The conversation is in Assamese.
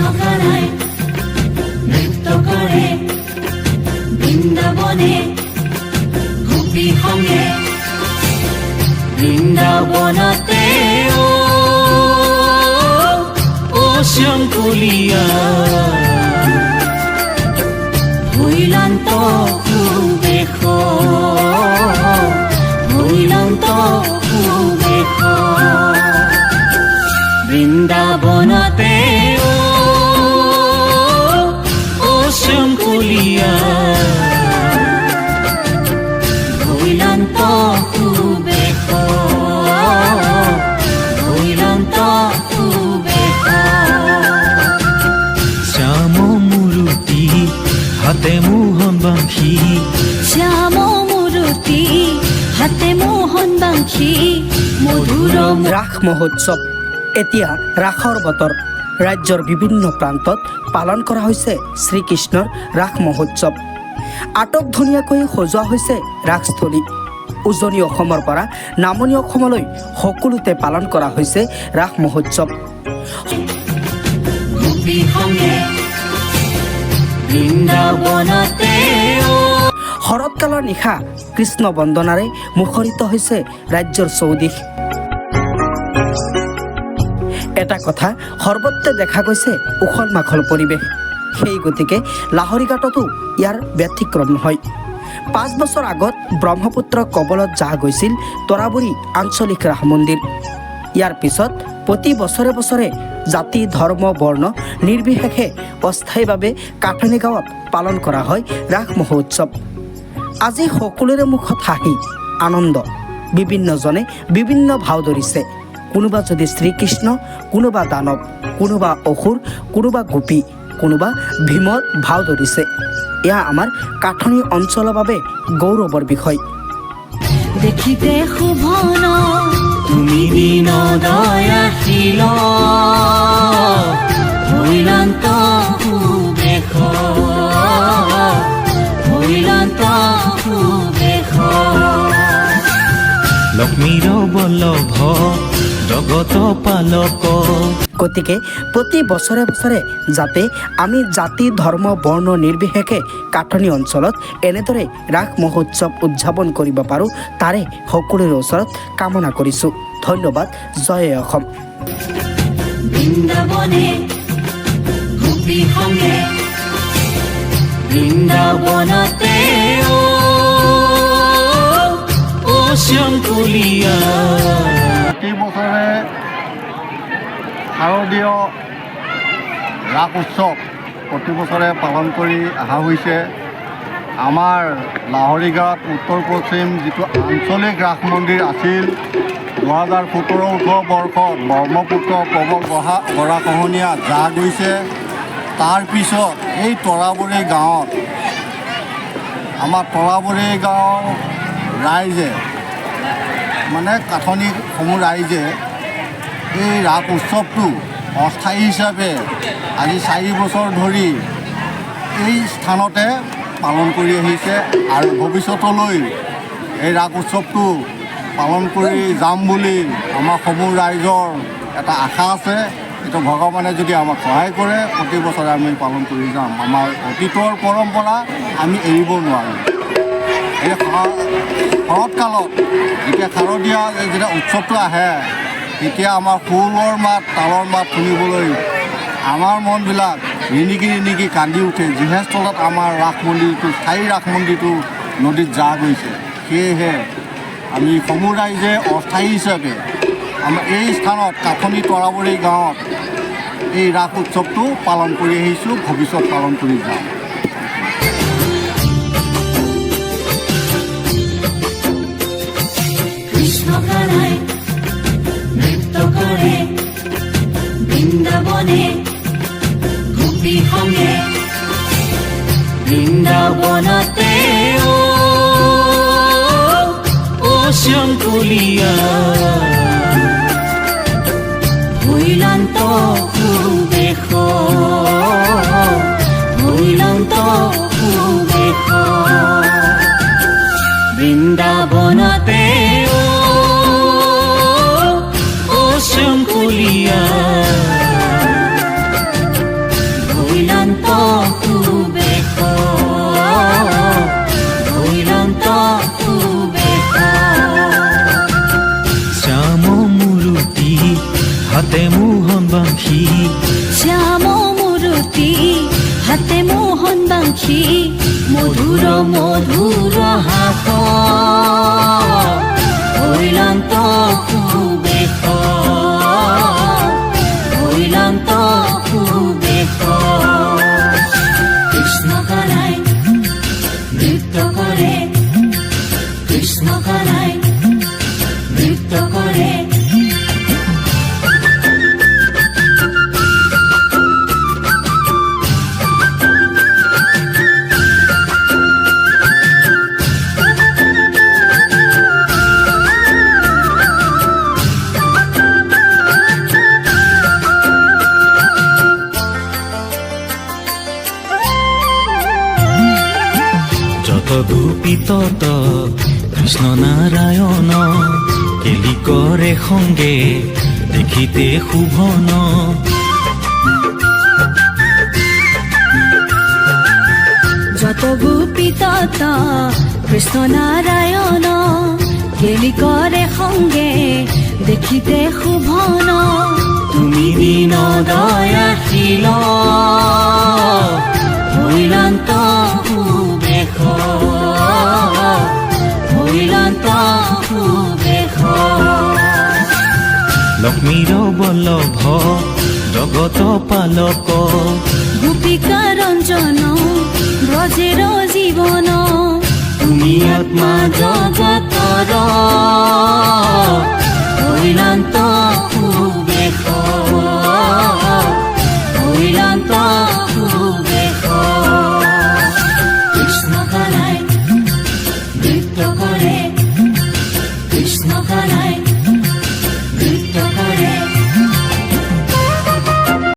কৃষ্ণকানাই নৃত্য কৰে বৃন্দাবনে গোপী সংগে বৃন্দাবনতে ও শ্যামকুলিয়া ভৈলান্ত সুবেশ ভৈলান্ত সুবেশ বৃন্দাবনতে ও শ্যামকুলিয়া ভৈলান্ত সুবেশ ভৈলান্ত সুবেশ শ্যাম মূরতি হাতে মোহন বাংশী শ্যাম মূরতি হাতে মোহন বাংশী মধুৰ ৰাস মহোৎসৱ এতিয়া ৰাসৰ বতৰ ৰাজ্যৰ বিভিন্ন প্ৰান্তত পালন কৰা হৈছে শ্ৰীকৃষ্ণৰ ৰাস মহোৎসৱ আটক ধুনীয়াকৈ সজোৱা হৈছে ৰাসস্থলী উজনি অসমৰ পৰা নামনি অসমলৈ সকলোতে পালন কৰা হৈছে ৰাস মহোৎসৱ গোপী সংগে বৃন্দাবনতে শৰৎকালৰ নিশা কৃষ্ণ বন্দনাৰে মুখৰিত হৈছে ৰাজ্যৰ চৌদিশ এটা কথা সৰ্বত্ৰে দেখা গৈছে উখল মাখল পৰিৱেশ সেই গতিকে লাহৰীঘাটতো ইয়াৰ ব্যতিক্ৰম নহয় 5 বছৰ আগত ব্ৰহ্মপুত্ৰ কবলত যাহা গৈছিল তৰাবুৰী আঞ্চলিক ৰাস মন্দিৰ ইয়াৰ পিছত প্ৰতি বছৰে বছৰে জাতি ধৰ্ম বৰ্ণ নিৰ্বিশেষে অস্থায়ীভাৱে কাঠনি গাঁৱত পালন কৰা হয় ৰাস মহোৎসৱ আজি সকলোৰে মুখত হাঁহি আনন্দ বিভিন্নজনে বিভিন্ন ভাও ধৰিছে কোনোবা যদি শ্ৰীকৃষ্ণ কোনোবা দানৱ কোনোবা অসুৰ কোনোবা গোপী কোনোবা ভীমৰ ভাও ধৰিছে এয়া আমাৰ কাঠনি অঞ্চলৰ বাবে গৌৰৱৰ বিষয় দেখিতে শুভন তুমি দিন দয়াশীল ভৈলান্ত সুবেশ ভৈলান্ত সুবেশ লক্ষ্মীৰ বল্লভ জগত পালক গতিকে প্ৰতি বছৰে বছৰে যাতে আমি জাতি ধৰ্ম বৰ্ণ নিৰ্বিশেষে কাঠনি অঞ্চলত এনেদৰে ৰাস মহোৎসৱ উদযাপন কৰিব পাৰোঁ তাৰে সকলোৰে ওচৰত কামনা কৰিছোঁ ধন্যবাদ জয় অসম বৃন্দাবনে গোপী সংগে বৃন্দাবনতে ও শ্যামকুলিয়া প্ৰতি বছৰে শাৰদীয় ৰাস উৎসৱ প্ৰতি বছৰে পালন কৰি অহা হৈছে আমাৰ লাহৰীঘাট উত্তৰ পশ্চিম যিটো আঞ্চলিক ৰাস মন্দিৰ আছিল 2017-18 বৰ্ষত ব্ৰহ্মপুত্ৰ কবল গৰাখহনীয়াত যাহ গৈছে তাৰপিছত এই তৰাবুৰী গাঁৱত আমাৰ তৰাবুৰী গাঁৱৰ ৰাইজে মানে কাঠনি সমূহ ৰাইজে এই ৰাস উৎসৱটো অস্থায়ী হিচাপে আজি 4 বছৰ ধৰি এই স্থানতে পালন কৰি আহিছে আৰু ভৱিষ্যতলৈ এই ৰাস উৎসৱটো পালন কৰি যাম বুলি আমাৰ সমূহ ৰাইজৰ এটা আশা আছে এইটো ভগৱানে যদি আমাক সহায় কৰে প্ৰতি বছৰে আমি পালন কৰি যাম আমাৰ অতীতৰ পৰম্পৰা আমি এৰিব নোৱাৰোঁ এই শৰৎকালত যেতিয়া শাৰদীয়া যেতিয়া উৎসৱটো আহে তেতিয়া আমাৰ খোলৰ মাত তালৰ মাত শুনিবলৈ আমাৰ মনবিলাক ৰিণিকি ৰিণিকি কান্দি উঠে যিহে স্থলত আমাৰ ৰাস মন্দিৰটো স্থায়ী ৰাস মন্দিৰটো নদীত যাহ গৈছে সেয়েহে আমি সমূহ ৰাইজে অস্থায়ী হিচাপে আমাৰ এই স্থানত কাঠনি তৰাবুৰী গাঁৱত এই ৰাস উৎসৱটো পালন কৰি আহিছোঁ ভৱিষ্যত পালন কৰি যাম কৃষ্ণকানাই নৃত্য কৰে বৃন্দাবনে গোপী সংগে বৃন্দাবনতে ও শ্যামকুলিয়া ভৈলান্ত সুবেশ ভৈলান্ত সুবেশ বৃন্দাবনতে ও শ্যামকুলিয়া হাতে মোহন বাংশী শ্যাম মূরতি হাতে মোহন বাংশী মধুর মধুর হাস হৈলান্ত সুবেশ হৈলান্ত সুবেশ কৃষ্ণ কানাই নৃত্য করে কৃষ্ণ কানাই নৃত্য করে যত গোপীত কৃষ্ণ নারায়ণ কেলি কৰে সংগে দেখিতে শুভন যত গোপিত কৃষ্ণ নাৰায়ণ কেলি কৰে সংগে দেখিতে শুভন তুমি দীন দয়াশীল হৈলান্ত সুবেশ হৈলান্ত সুবেশ লক্ষ্মীৰ বল্লভ জগত পালক গোপিকা ৰঞ্জন ব্ৰজেৰ জীৱন তুমি আত্মা জগতৰ হৈলান্ত